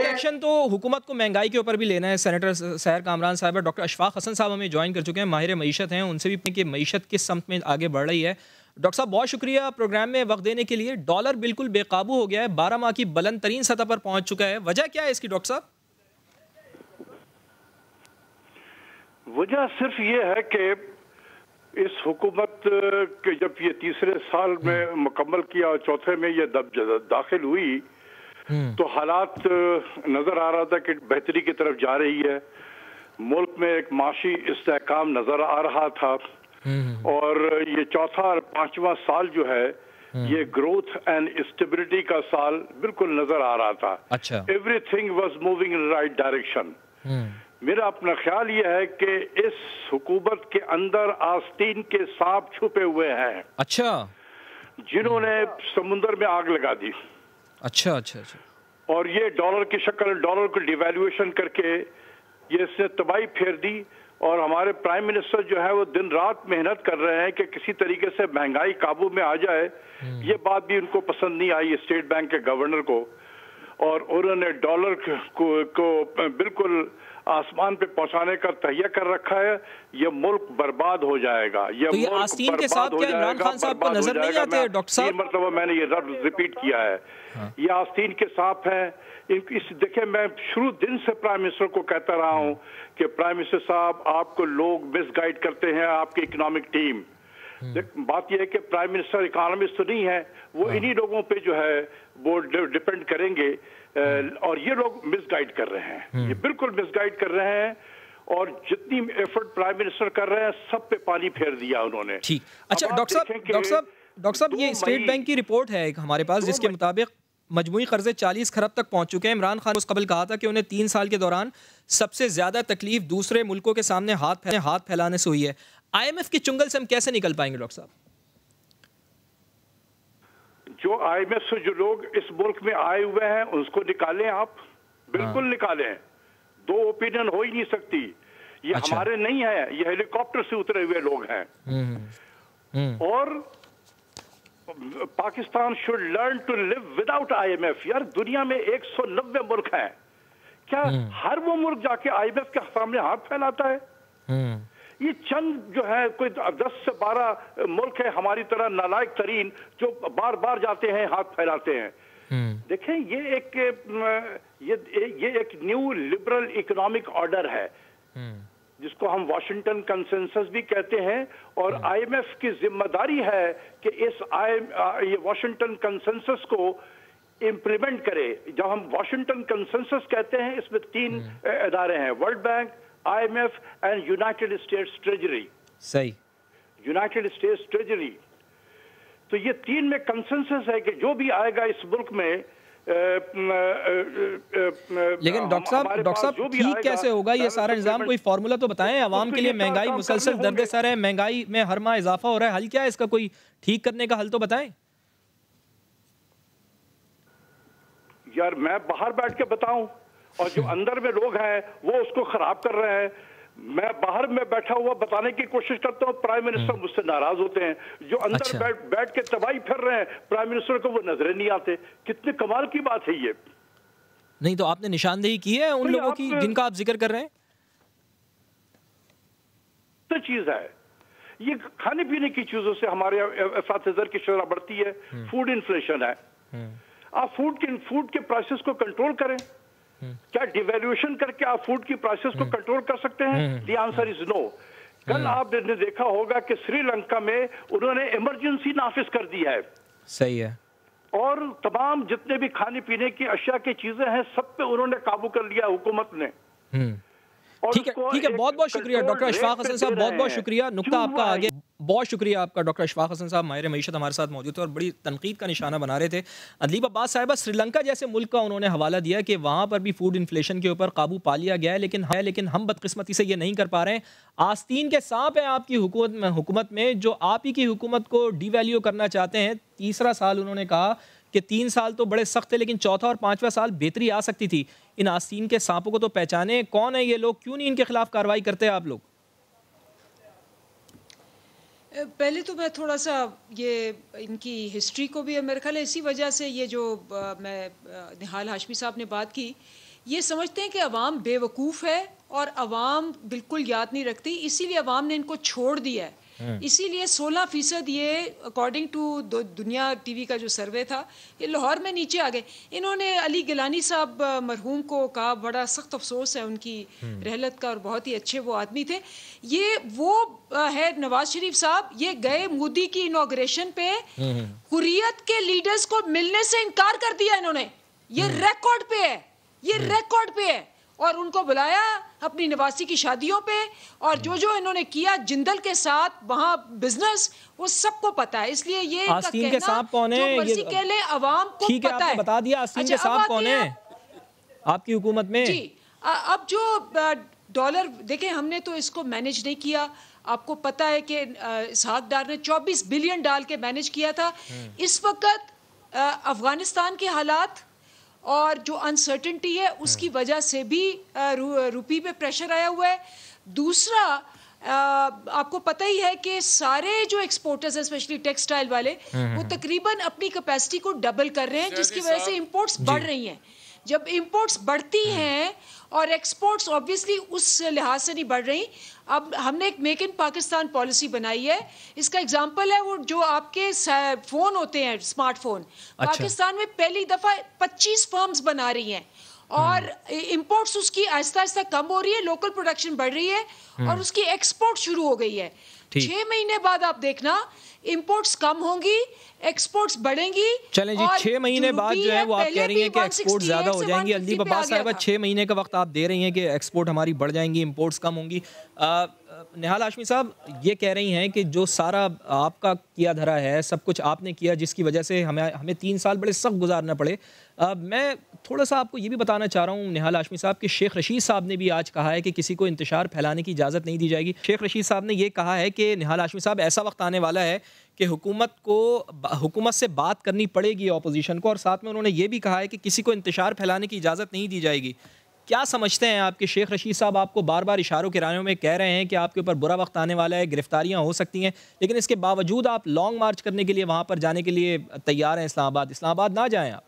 एक्शन तो हुकूमत को महंगाई के ऊपर भी लेना है। सेनेटर सहर कामरान साहब, डॉक्टर अशफाक हसन साहब हमें ज्वाइन कर चुके हैं, माहिर मईशत हैं, उनसे भी कि मईशत किस समत में आगे बढ़ रही है। डॉक्टर साहब, बहुत शुक्रिया प्रोग्राम में वक्त देने के लिए। डॉलर बिल्कुल बेकाबू हो गया है, 12 माह की बुलंद तरीन सतह पर पहुंच चुका है। वजह क्या है इसकी डॉक्टर साहब? वजह सिर्फ ये है कि इस हुकूमत के जब ये तीसरे साल में मुकम्मल किया और चौथे में ये दाखिल हुई तो हालात नजर आ रहा था कि बेहतरी की तरफ जा रही है। मुल्क में एक माशी इस्तेहकाम नजर आ रहा था और ये चौथा और पांचवा साल जो है ये ग्रोथ एंड स्टेबिलिटी का साल बिल्कुल नजर आ रहा था। अच्छा, everything was moving in right direction. मेरा अपना ख्याल ये है कि इस हुकूमत के अंदर आस्तीन के सांप छुपे हुए हैं। अच्छा, जिन्होंने समुद्र में आग लगा दी। अच्छा अच्छा अच्छा। और ये डॉलर की शक्ल, डॉलर को डिवैल्यूएशन करके ये इसने तबाही फेर दी। और हमारे प्राइम मिनिस्टर जो है वो दिन रात मेहनत कर रहे हैं कि किसी तरीके से महंगाई काबू में आ जाए। ये बात भी उनको पसंद नहीं आई स्टेट बैंक के गवर्नर को। और उन्होंने डॉलर को बिल्कुल आसमान पे पहुंचाने का तैयार कर रखा है। ये मुल्क बर्बाद हो जाएगा। तो ये आस्तीन के साथ क्या इमरान खान साहब को नजर नहीं आते डॉक्टर साहब? 3 मरतबा मैंने ये लफ्ज रिपीट किया है। हाँ। ये आस्तीन के सांप है। देखिए, मैं शुरू दिन से प्राइम मिनिस्टर को कहता रहा हूं कि प्राइम मिनिस्टर साहब, आपको लोग मिसगाइड करते हैं, आपकी इकोनॉमिक टीम। बात यह है कि प्राइम मिनिस्टर इकोनॉमिस्ट तो नहीं है, वो इन्हीं लोगों पे जो है वो डिपेंड करेंगे, और ये लोग मिसगाइड कर रहे हैं, ये बिल्कुल मिसगाइड कर रहे हैं, और जितनी एफर्ट प्राइम मिनिस्टर कर रहे हैं सब पे पानी फेर दिया उन्होंने। ठीक, अच्छा डॉक्टर साहब ये स्टेट बैंक की रिपोर्ट है एक हमारे पास, जिसके मुताबिक मजमूई कर्जे 40 खरब तक पहुंच चुके हैं। इमरान खान उस कबल कहा था कि उन्हें 3 साल के दौरान सबसे ज्यादा तकलीफ दूसरे मुल्कों के सामने हाथ फैलाने से हुई है। IMF के चुंगल से हम कैसे निकल पाएंगे डॉक्टर साहब? जो IMF से जो लोग इस मुल्क में आए हुए हैं उसको निकालें आप, बिल्कुल निकालें। 2 ओपिनियन हो ही नहीं सकती। ये हमारे नहीं है, ये हेलीकॉप्टर से उतरे हुए लोग हैं। और Pakistan should learn to live without IMF। यार, दुनिया में 190 मुल्क हैं, क्या हर वो मुल्क जाके IMF के सामने हाथ फैलाता है? ये चंद जो है कोई 10 से 12 मुल्क है हमारी तरह नालायक तरीन जो बार बार जाते हैं, हाथ फैलाते हैं। देखें, ये एक न्यू लिबरल इकोनॉमिक ऑर्डर है जिसको हम वाशिंगटन कंसेंसस भी कहते हैं, और IMF की जिम्मेदारी है कि ये वाशिंगटन कंसेंसस को इम्प्लीमेंट करे। जब हम वाशिंगटन कंसेंसस कहते हैं, इसमें 3 इदारे हैं, world bank, IMF and United states treasury. सही, यूनाइटेड स्टेट्स ट्रेजरी। तो ये 3 में कंसेंसस है कि जो भी आएगा इस मुल्क में, लेकिन डॉक्टर साहब ठीक कैसे होगा ये सारा निजाम? कोई फार्मूला तो बताएं। आवाम के लिए महंगाई मुसलसल दर्द-ए-सर है, महंगाई में हर माह इजाफा हो रहा है, हल क्या है इसका? कोई ठीक करने का हल तो बताएं। यार, मैं बाहर बैठ के बताऊं, और जो अंदर में लोग हैं वो उसको खराब कर रहे हैं। मैं बाहर में बैठा हुआ बताने की कोशिश करता हूँ, प्राइम मिनिस्टर मुझसे नाराज होते हैं। जो अंदर बैठ के तबाही फिर रहे हैं, प्राइम मिनिस्टर को वो नजरें नहीं आते। कितने कमाल की बात है ये। नहीं तो आपने निशानदेही की है उन लोगों की जिनका आप जिक्र कर रहे हैं? तो चीज है ये, खाने पीने की चीजों से हमारे असातिज़ा की शरह बढ़ती है, फूड इन्फ्लेशन है। आप फूड के प्राइसेस को कंट्रोल करें। क्या डिवैल्यूएशन करके आप फूड की प्राइसेस को कंट्रोल कर सकते हैं? The answer is no. कल आपने देखा होगा कि श्रीलंका में उन्होंने इमरजेंसी नाफिज कर दी है। सही है। और तमाम जितने भी खाने पीने की अशिया की चीजें हैं सब पे उन्होंने काबू कर लिया हुकूमत ने। ठीक है, बहुत बहुत शुक्रिया डॉक्टर अशफाक हसन साहब, बहुत बहुत शुक्रिया। नुक्ता आपका आगे, बहुत शुक्रिया आपका। डॉक्टर अशफाक हसन साहब माहिर मईशत हमारे साथ मौजूद थे और बड़ी तनकीद का निशाना बना रहे थे। अदलीब अब्बास साहिबा, श्रीलंका जैसे मुल्क का उन्होंने हवाला दिया कि वहाँ पर भी फूड इन्फ्लेशन के ऊपर काबू पा लिया गया है, लेकिन हम बदकिस्मती से ये नहीं कर पा रहे हैं। आस्तीन के सांप है आपकी हुकूमत में, जो आप ही की हुकूमत को डिवैल्यू करना चाहते हैं। 3रा साल उन्होंने कहा कि 3 साल तो बड़े सख्त थे, लेकिन 4था और 5वां साल बेहतरी आ सकती थी। इन आस्तीन के सांपों को तो पहचाने, कौन है ये लोग, क्यों नहीं इनके खिलाफ कार्रवाई करते आप लोग? पहले तो मैं थोड़ा सा ये इनकी हिस्ट्री को भी, मेरे ख्याल है इसी वजह से ये जो निहाल हाशमी साहब ने बात की, ये समझते हैं कि अवाम बेवकूफ़ है और अवाम बिल्कुल याद नहीं रखती, इसीलिए अवाम ने इनको छोड़ दिया है। इसीलिए 16% ये अकॉर्डिंग टू दुनिया टीवी का जो सर्वे था, ये लाहौर में नीचे आ गए। इन्होंने अली गिलानी साहब मरहूम को कहा, बड़ा सख्त अफसोस है उनकी रहलत का, और बहुत ही अच्छे वो आदमी थे। ये वो है नवाज शरीफ साहब, ये गए मोदी की इनॉग्रेशन पे, हुर्रियत के लीडर्स को मिलने से इनकार कर दिया इन्होंने। ये रिकॉर्ड पे है, ये रिकॉर्ड पे है। और उनको बुलाया अपनी नवासी की शादियों पे, और जो इन्होंने किया जिंदल के साथ वहाँ बिजनेस, वो सबको पता है। इसलिए ये आस्तीन के सांप कौन है, मर्जी कह ले, अवाम को ठीक है, पता है। बता दिया आस्तीन के सांप कौन है आपकी हुकूमत में। जी, अब जो डॉलर देखें, हमने तो इसको मैनेज नहीं किया। आपको पता है कि इसहाक डार ने 24 बिलियन डाल के मैनेज किया था। इस वक्त अफगानिस्तान के हालात और जो अनसर्टेनिटी है उसकी वजह से भी रुपये पे प्रेशर आया हुआ है। दूसरा, आपको पता ही है कि सारे जो एक्सपोर्टर्स हैं, स्पेशली टेक्सटाइल वाले, वो तकरीबन अपनी कैपेसिटी को डबल कर रहे हैं, जिसकी वजह से इंपोर्ट्स बढ़ रही हैं। जब इंपोर्ट्स बढ़ती हैं और एक्सपोर्ट्स ऑब्वियसली उस लिहाज से नहीं बढ़ रही। अब हमने एक मेक इन पाकिस्तान पॉलिसी बनाई है, इसका एग्जांपल है वो जो आपके फ़ोन होते हैं स्मार्टफोन, पाकिस्तान में पहली दफ़ा 25 फर्म्स बना रही हैं और इंपोर्ट्स उसकी आहिस्ता आहिस्ता कम हो रही है, लोकल प्रोडक्शन बढ़ रही है और उसकी एक्सपोर्ट शुरू हो गई है। 6 महीने बाद आप देखना इंपोर्ट्स कम होंगी, एक्सपोर्ट्स बढ़ेंगी। चलें जी, 6 महीने बाद जो है वो आप कह रही हैं कि एक्सपोर्ट ज़्यादा हो जाएंगी। अल्दीप अब्बास साहिबा 6 महीने का वक्त आप दे रही हैं कि एक्सपोर्ट हमारी बढ़ जाएंगी, इंपोर्ट्स कम होंगी। निहाल हाशमी साहब ये कह रही हैं कि जो सारा आपका किया धरा है, सब कुछ आपने किया जिसकी वजह से हमें 3 साल बड़े सख्त गुजारना पड़े। मैं थोड़ा सा आपको ये भी बताना चाह रहा हूँ निहाल हाशमी साहब कि शेख रशीद साहब ने भी आज कहा है कि किसी को इंतशार फैलाने की इजाज़त नहीं दी जाएगी। शेख रशीद साहब ने ये कहा है कि निहाल हाशमी साहब ऐसा वक्त आने वाला है कि हुकूमत से बात करनी पड़ेगी अपोजिशन को, और साथ में उन्होंने ये भी कहा है कि किसी को इंतशार फैलाने की इजाज़त नहीं दी जाएगी। क्या समझते हैं आप कि शेख रशीद साहब आपको बार बार इशारों के रायों में कह रहे हैं कि आपके ऊपर बुरा वक्त आने वाला है, गिरफ्तारियां हो सकती हैं, लेकिन इसके बावजूद आप लॉन्ग मार्च करने के लिए वहां पर जाने के लिए तैयार हैं इस्लामाबाद ना जाएं आप?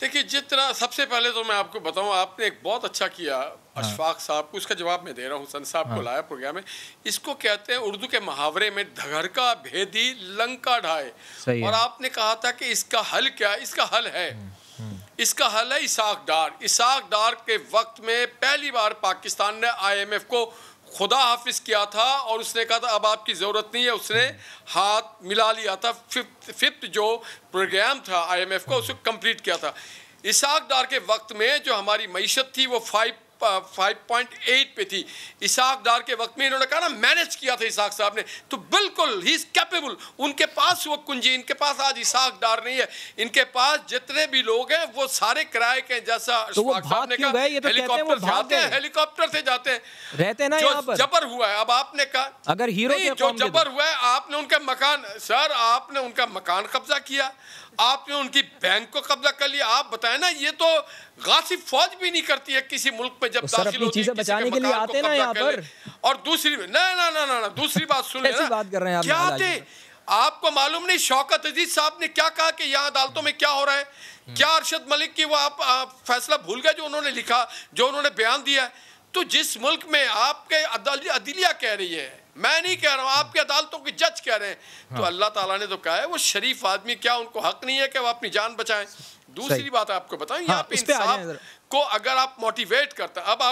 देखिए, जितना सबसे पहले तो मैं आपको बताऊं, आपने एक बहुत अच्छा किया अशफाक साहब को, उसका जवाब मैं दे रहा हूं, सन साहब को लाया प्रोग्राम में। इसको कहते हैं उर्दू के मुहावरे में धगरका भेदी लंका ढाए, और आपने कहा था कि इसका हल क्या है? इसका हल है इसाक डार। इसाक डार के वक्त में पहली बार पाकिस्तान ने IMF को खुदा हाफिज किया था और उसने कहा था अब आपकी ज़रूरत नहीं है। उसने हाथ मिला लिया था, फिफ्थ जो प्रोग्राम था IMF का उसको कंप्लीट किया था। इसाक डार के वक्त में जो हमारी मईशत थी वो 5.8 पे थी। इसाक डार के वक्त में इन्होंने कहा ना मैनेज किया था इसाक साहब ने, तो बिल्कुल ही इज कैपेबल। उनके पास वो कुंजी, इनके पास आज इसाक डार नहीं है, इनके पास जितने भी लोग हैं वो सारे किराए के, जैसा तो वो भाग क्यों गए? ये तो हेलीकॉप्टर जाते हैं, हेलीकॉप्टर से जाते हैं, रहते हैं ना यहाँ पर। जबर हुआ है, अब आपने कहा अगर हीरो जो जबर हुआ है, आपने उनका मकान, सर आपने उनका मकान कब्जा किया, आपने उनकी बैंक को कब्जा कर लिया। आप बताएं ना, ये तो गासिब फौज भी नहीं करती है किसी मुल्क में जब दाखिल होती है, बचाने के लिए आते ना यहाँ पर। और दूसरी ना दूसरी बात सुन लेना, बात कर रहे हैं क्या आते? आपको मालूम नहीं शौकत अजीज साहब ने क्या कहा कि यहाँ अदालतों में क्या हो रहा है? क्या अरशद मलिक की वो आप फैसला भूल गए जो उन्होंने लिखा, जो उन्होंने बयान दिया? तो जिस मुल्क में आपके अदलिया कह रही है, मैं नहीं कह रहा हूँ, आपके अदालतों के जज कह रहे हैं, तो अल्लाह ताला ने तो कहा है वो शरीफ आदमी, क्या उनको हक नहीं है कि वो अपनी जान बचाएं? दूसरी बात आपको बताऊं, यहाँ पे इंसाफ को अगर आप मोटिवेट करते हैं, अब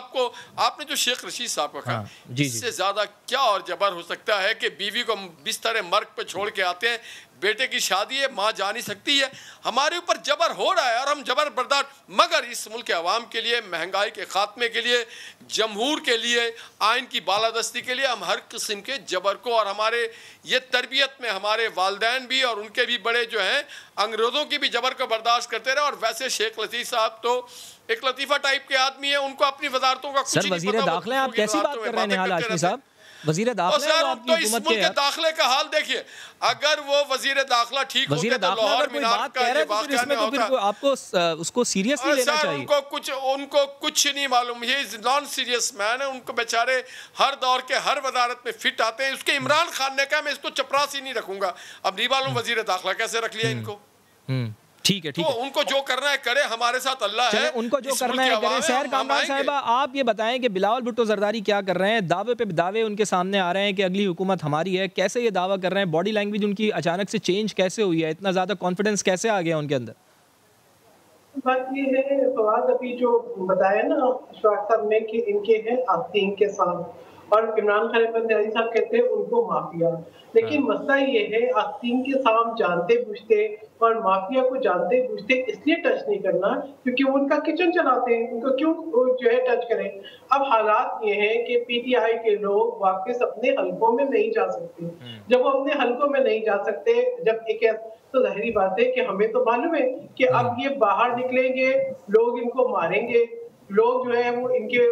आपने जो शेख रशीद साहब का कहा, इससे ज्यादा क्या और जबर हो सकता है कि बीवी को बिस्तर मर्ग पे छोड़ के आते हैं, बेटे की शादी है, माँ जा नहीं सकती है, हमारे ऊपर जबर हो रहा है और हम जबर बर्दाश्त, मगर इस मुल्क के अवाम के लिए, महंगाई के खात्मे के लिए, जमहूर के लिए, आइन की बालादस्ती के लिए हम हर किस्म के जबर को, और हमारे ये तरबियत में हमारे वालदैन भी और उनके भी बड़े जो हैं अंग्रेज़ों की भी जबर को बर्दाश्त करते रहे। और वैसे शेख रशीद साहब तो एक लतीफ़ा टाइप के आदमी है, उनको अपनी वजारतों का कुछ नहीं पता। वज़ीर दाखिला आप कैसी बात कर रहे हैं निहाल हाशमी साहब? वज़ीर दाखिला तो इस मुल्क के दाखिले का हाल देखिए, अगर वो वज़ीर दाखिला ठीक होते तो लाहौर मीनार का ये वाक़या नहीं होता। आपको उसको सीरियसली लेना चाहिए। उनको कुछ नहीं मालूम, ये नॉन सीरियस मैन है, उनको बेचारे हर दौर के हर वजारत में फिट आते हैं। उसके इमरान खान ने कहा मैं इसको चपरासी नहीं रखूंगा, अब नहीं मालूम वज़ीर दाखिला कैसे रख लिया इनको। ठीक है, ठीक है, तो उनको जो करना है करे, हमारे साथ अल्लाह है, उनको जो करना है करे। सहर कामरान साहिबा, आप ये बताएं कि बिलावल भुट्टो जरदारी क्या कर रहे हैं? दावे पे दावे उनके सामने आ रहे हैं कि अगली हुकूमत हमारी है। कैसे ये दावा कर रहे हैं? बॉडी लैंग्वेज उनकी अचानक से चेंज कैसे हुई है? इतना ज्यादा कॉन्फिडेंस कैसे आ गया उनके अंदर? बात ये है फवाद, अभी जो बताया ना अशफाक साहब ने कि इनके हैं आस्तीन के साथ, और इमरान खान साहब कहते हैं उनको माफिया। लेकिन मसला ये है, आस्तीन के साथ जानते बूझते और माफिया को जानते बूझते इसलिए टच नहीं करना क्योंकि वो उनका किचन चलाते हैं, उनको क्यों जो है टच करें। अब हालात ये हैं कि PTI के लोग वापस अपने हलकों में नहीं जा सकते। जब वो अपने हलकों में नहीं जा सकते, जब एक तो जाहिर बात है कि हमें तो मालूम है कि अब ये बाहर निकलेंगे, लोग इनको मारेंगे, लोग जो है वो इनके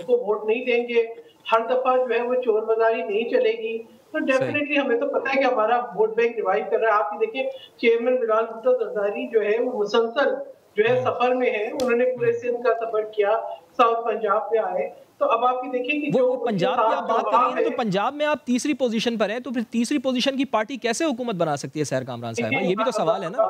को वोट नहीं देंगे, हर दफा जो है वो चोर बाजारी नहीं चलेगी। तो डेफिनेटली हमें तो पता है कि हमारा वोट बैंक रिवाइव कर रहा है। आप ये देखिए, चेयरमैन बिलावल भुट्टो जरदारी जो है वो मुसलसल जो है सफर में है, उन्होंने पूरे सिंध का सफर किया, साउथ पंजाब पे आए। तो अब आप ये देखिए कि वो पंजाब की आप बात कर रही हैं, तो पंजाब में आप तीसरी पोजीशन पर हैं, तो फिर तीसरी पोजीशन की पार्टी कैसे हुकूमत बना सकती है? सहर कामरान साहब, ये भी तो सवाल है ना।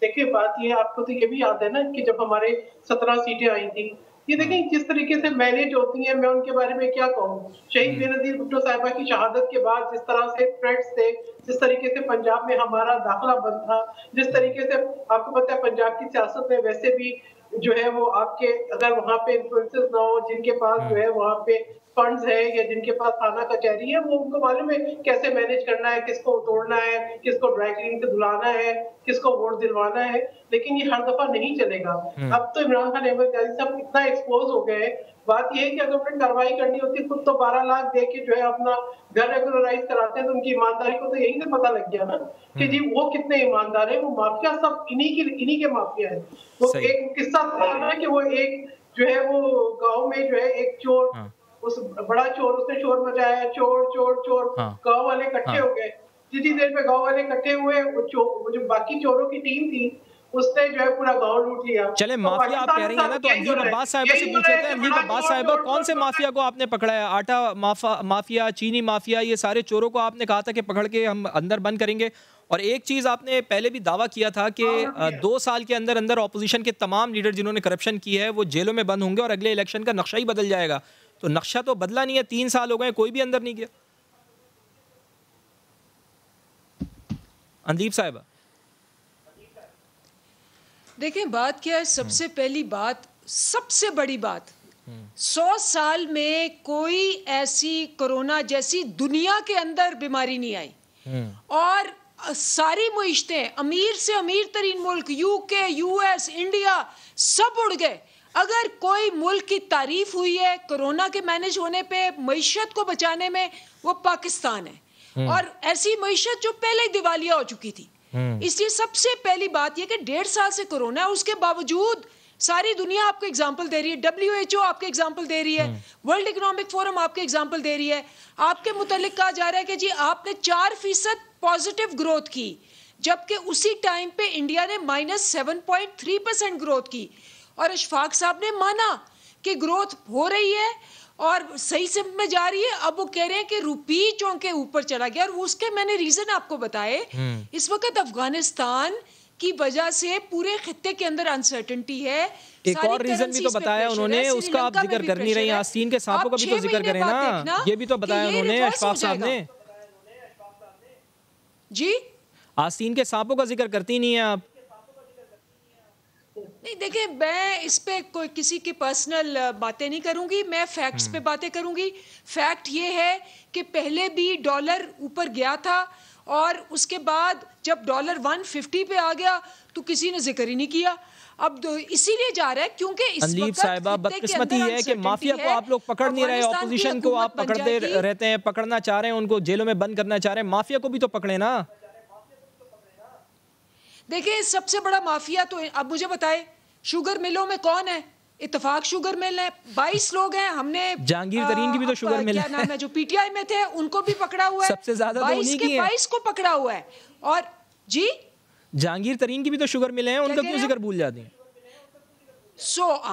देखिए बात ये, आपको तो ये भी याद है ना कि जब हमारे 17 सीटें आई थी, ये देखें जिस तरीके से मैनेज होती हैं, मैं उनके बारे में क्या कहूँ। शहीद बेनज़ीर भुट्टो साहिबा की शहादत के बाद जिस तरह से थ्रेट्स थे, जिस तरीके से पंजाब में हमारा दाखिला बंद था, जिस तरीके से आपको पता है पंजाब की सियासत में वैसे भी जो है वो आपके अगर वहाँ पे इन्फ्लुएंसेस ना हो, जिनके पास जो है वहाँ पे फंड्स है या जिनके पास थाना कचहरी है, वो उनको मालूम है कैसे मैनेज करना है, किसको तोड़ना है, किसको ड्राई क्लीन से धुलाना है, किसको वोट दिलवाना है। लेकिन ये हर दफा नहीं चलेगा। अब तो इमरान खान अहमद ग़ाज़ी साहब इतना एक्सपोज हो गए। बात ये है कि अगर उन्हें कार्रवाई करनी होती खुद तो 12 लाख दे के जो है अपना घर रेगुलराइज कराते हैं, तो उनकी ईमानदारी को तो यहीं से पता लग गया ना कि जी वो कितने ईमानदार है। वो माफिया सब इन्हीं के माफिया है। वो एक किस्सा था कि वो एक जो है वो गाँव में जो है एक चोर, उस बड़ा चोर, उसने शोर मचाया, चोर चोर चोर, गांव वाले इकट्ठे हो गए। जितनी देर में गांव वाले इकट्ठे हुए, वो जो बाकी चोरों की टीम थी उसने जो है पूरा गांव लूट लिया। चले माफिया आप कह रही हैं ना, तो अंजीब अब्बास साहिबा से पूछ लेते हैं। अंजीब अब्बास साहिबा, कौन से माफिया को आपने पकड़ा है? आटा माफिया, चीनी माफिया, ये सारे चोरों को आपने कहा था कि पकड़ के हम अंदर बंद करेंगे। और एक चीज़ आपने पहले भी दावा किया था कि 2 साल के अंदर अंदर ऑपोजिशन के तमाम लीडर जिन्होंने करप्शन की है वो जेलों में बंद होंगे और अगले इलेक्शन का नक्शा ही बदल जाएगा। तो नक्शा तो बदला नहीं है, 3 साल हो गए, कोई भी अंदर नहीं गया। अंदीप साहिबा देखिए बात क्या है, सबसे पहली बात, सबसे बड़ी बात, 100 साल में कोई ऐसी कोरोना जैसी दुनिया के अंदर बीमारी नहीं आई। और सारी मुइश्तें, अमीर से अमीर तरीन मुल्क, यूके, यूएस, इंडिया, सब उड़ गए। अगर कोई मुल्क की तारीफ हुई है कोरोना के मैनेज होने पे, मईशत को बचाने में, वो पाकिस्तान है। और ऐसी मईशत जो पहले ही दिवालिया हो चुकी थी। इसलिए सबसे पहली बात यह कि 1.5 साल से कोरोना है, उसके बावजूद सारी दुनिया आपको एग्जाम्पल दे रही है, WHO आपके एग्जाम्पल दे रही है, वर्ल्ड इकोनॉमिक फोरम आपके एग्जाम्पल दे रही है। आपके मुतालिक कहा जा रहा है कि जी आपने 4% पॉजिटिव ग्रोथ की, जबकि उसी टाइम पे इंडिया ने -7.3% ग्रोथ की। और अशफाक साहब ने माना कि ग्रोथ हो रही है और सही सिम में जा रही है। अब वो कह रहे हैं कि रुपी चौंके ऊपर चला गया, और उसके मैंने रीजन आपको बताए। इस वक्त अफगानिस्तान की वजह से पूरे खित्ते के अंदर अनसर्टेनिटी है। एक और रीजन भी तो बताया उन्होंने, उसका आप जिक्र कर नहीं रही। आस्तीन के सांपों का भी तो जिक्र करें ना, ये भी तो बताया उन्होंने अशफाक साहब ने। जी आस्तीन के सांपों का जिक्र करती नहीं है आप। नहीं देखिए, मैं इस पे कोई किसी की पर्सनल बातें नहीं करूंगी, मैं फैक्ट्स पे बातें करूंगी। फैक्ट ये है कि पहले भी डॉलर ऊपर गया था और उसके बाद जब डॉलर 150 पे आ गया तो किसी ने जिक्र ही नहीं किया। अब इसीलिए जा रहा है क्योंकि अंदीप साहिबा बदकिस्मती है कि माफिया को आप लोग पकड़ नहीं रहे, ऑपोजिशन को आप पकड़ते रहते हैं, पकड़ना चाह रहे हैं, उनको जेलों में बंद करना चाह रहे हैं। माफिया को भी तो पकड़े ना। देखिए सबसे बड़ा माफिया तो अब मुझे बताए, शुगर मिलों में कौन है? इत्तेफाक शुगर मिल है, 22 लोग हैं। हमने जहांगीर तरीन की भी तो शुगर मिल क्या नाम है जो PTI में थे, उनको भी पकड़ा हुआ है। सबसे ज्यादा तो उन्हीं की है। 22 को पकड़ा हुआ है। और जी जहांगीर तरीन की भी तो शुगर मिले हैं, उनका क्यों जिक्र भूल जाते हैं?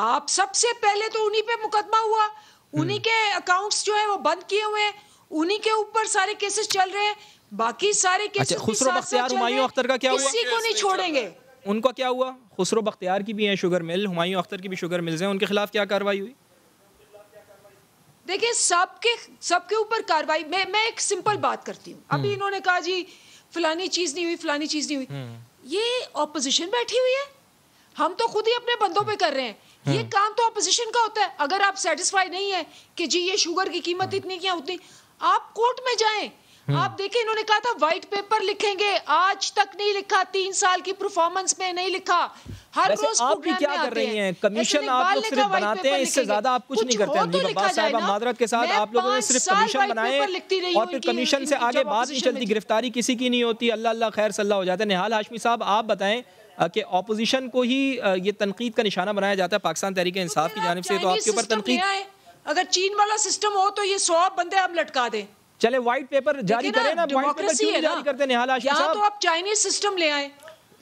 आप सबसे पहले तो उन्हीं पे मुकदमा हुआ, उन्हीं के अकाउंट्स जो है वो बंद किए हुए हैं, उन्हीं के ऊपर सारे केसेस चल रहे हैं। बाकी सारे केसेस खुसरो बख्तियार, हुमायूं अख्तर का क्या हुआ? किसी को नहीं छोड़ेंगे। उनका क्या हुआ? खुसरो बख्तियार की भी है शुगर मिल, हुमायूं अख्तर की भी शुगर मिल्स हैं, उनके खिलाफ क्या कार्रवाई हुई? देखिए सबके ऊपर कार्रवाई। मैं एक सिंपल बात करती हूँ। अभी इन्होंने कहा जी फलानी चीज नहीं हुई, फलानी चीज नहीं हुई। ये ऑपोजिशन बैठी हुई है, हम तो खुद ही अपने बंदों पे कर रहे हैं। ये काम तो ऑपोजिशन का होता है। अगर आप सेटिस्फाई नहीं है कि जी ये शुगर की कीमत इतनी क्या उतनी, आप कोर्ट में जाएं। आप देखें, इन्होंने कहा था व्हाइट पेपर लिखेंगे, आज तक नहीं लिखा, 3 साल की परफॉर्मेंस में नहीं लिखा। हर रोज आप भी क्या कर रही हैं? कमीशन आप लोग सिर्फ बनाते हैं, इससे ज्यादा आप कुछ नहीं करते। अंदीप अब्बास साहिबा माजरत के साथ, आप लोगों ने सिर्फ कमीशन बनाए और फिर कमीशन से आगे बात नहीं चलती, गिरफ्तारी किसी की नहीं होती, अल्लाह अल्लाह खैर सल्ला हो जाता है। निहाल हाशमी साहब आप बताएं कि ऑपोजिशन को ही ये तनकीद का निशाना बनाया जाता है पाकिस्तान तहरीक इंसाफ की जानिब से, तो आपके ऊपर तनकीद। अगर चीन वाला सिस्टम हो तो ये 100 बंदे हम लटका दें। चले व्हाइट पेपर जारी करें ना, व्हाइट पेपर क्यों जारी करते हैं निहाल हाशमी साहब? तो आप चाइनीज सिस्टम ले आए।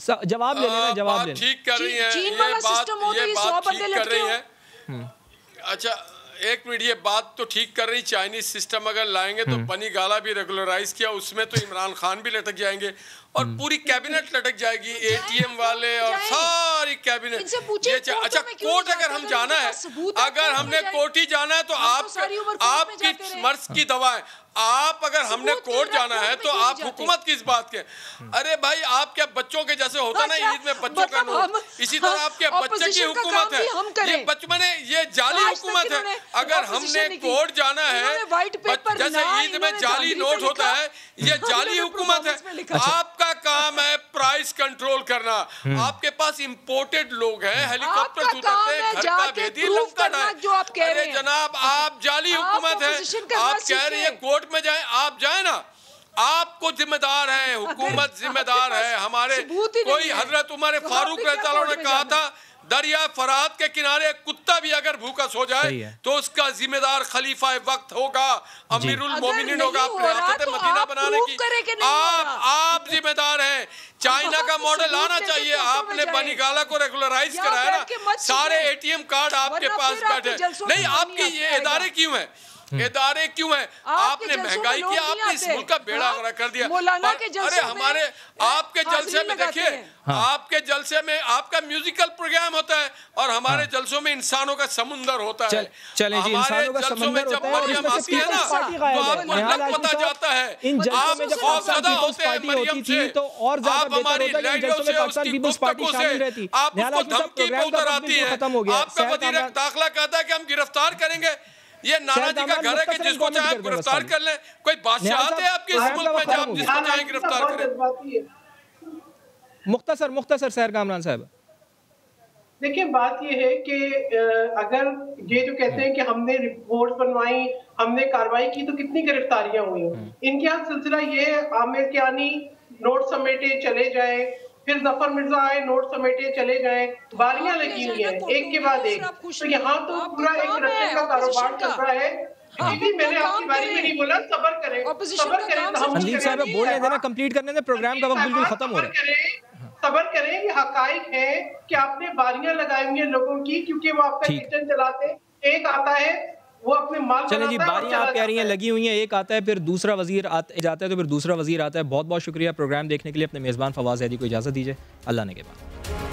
जवाब ले लेना, जवाब ले। ठीक कर रही हैं, चीन वाला सिस्टम हो तो ये 100 बंदे लटके हैं। अच्छा एक मिनट, ये बात तो ठीक कर रही, चाइनीज सिस्टम अगर लाएंगे तो बनी गाला भी रेगुलराइज किया, उसमें तो इमरान खान भी लटक जाएंगे और पूरी कैबिनेट लटक जाएगी, ATM वाले और सारी कैबिनेट। अच्छा, कोर्ट अगर हम जाना है, अगर हमने कोर्ट ही जाना है तो आपकी मर्ज की दवा है। आप अगर हमने कोर्ट जाना है तो आप हुकूमत किस बात के? अरे भाई, आपके बच्चों के जैसे होता ना ईद में बच्चों का नोट, इसी तरह आपके बच्चे की हुकूमत है। ये बचपने ये जाली हुकूमत है। अगर हमने कोर्ट जाना है, जैसे ईद में जाली नोट होता है, ये जाली हुकूमत है। आपका काम है प्राइस कंट्रोल करना। आपके पास इंपोर्टेड लोग हैं, हेलीकॉप्टर से उतरते हैं, घर का भेदी लंका है। अरे जनाब, आप जाली हुकूमत है। आप कह रही है कोर्ट में जाए, आप जाए ना, आपको जिम्मेदार है, हुकूमत जिम्मेदार है। हमारे कोई हजरत उमर फारूक रज़ियल्लाहु अन्हु ने कहा था, दरिया फरात के किनारे कुत्ता भी अगर भूखा सो जाए तो उसका जिम्मेदार खलीफा वक्त होगा, अमीरुल मोमिनीन होगा, रियासत मदीना बनाने की। आप जिम्मेदार हैं। चाइना का मॉडल आना चाहिए। आपने बनीगाला को रेगुलराइज कराया ना, सारे ATM कार्ड आपके पास बैठे। नहीं, आपकी ये इदारे क्यों है? इदारे क्यों है? आपने महंगाई की, आपने इस मुल्क का बेड़ा गर्क कर दिया। अरे हमारे आपके जलसे में देखिए, आपके जलसे में आपका म्यूजिकल प्रोग्राम होता है और हमारे जलसों में इंसानों का समुंदर होता है। चलें जी, इंसानों का समुंदर होता है और इसमें से ना तो आपको लग पता जाता है। आप खौफजदा होते हैं मरियम से, तो और आप हमारी लैंग्वेज से, उसकी गुफ्तगू से, आप उसको धमकी पे उतर आती है। आपका वज़ीर दाखिला कहता है कि हम गिरफ्तार करेंगे। ये नानाजी का घर है कि जिसको चाहे गिरफ्तार कर ले। कोई बादशाह है आपके इस मुल्क में जब जिसको चाहे गिरफ्तार करें? मुख्तसर सैर कामरान साहब, देखिए बात ये है कि अगर ये जो कहते हैं कि हमने रिपोर्ट बनवाई, हमने कार्रवाई की, तो कितनी गिरफ्तारियां हुई। इनके यहाँ सिलसिला ये है, आमिर कियानी नोट समेटे चले जाए, फिर जफर मिर्जा आए नोट समेटे चले जाए, बारियां लगी हुई हैं एक के बाद एक। तो यहाँ तो पूरा एक करप्शन का कारोबार चल रहा है। मैंने आपकी बारी में नहीं बोला, सबर करें। संदीप साहब बोलने देना, कंप्लीट करने दें, प्रोग्राम का वक्त बिल्कुल खत्म हो रहा है। सबर करें, ये हकाइक है कि आपने बारियां लगाई हुई हैं लोगों की, क्योंकि वो आपका किचन चलाते। एक आता है वो अपने माल, चलें जी, बारियां आप कह रही हैं लगी हुई हैं, एक आता है फिर दूसरा वजीर जाता है तो फिर दूसरा वजीर आता है। बहुत बहुत शुक्रिया प्रोग्राम देखने के लिए। अपने मेज़बान फवाज़ ज़ैदी को इजाज़त दीजिए। अल्लाह ने के बाद।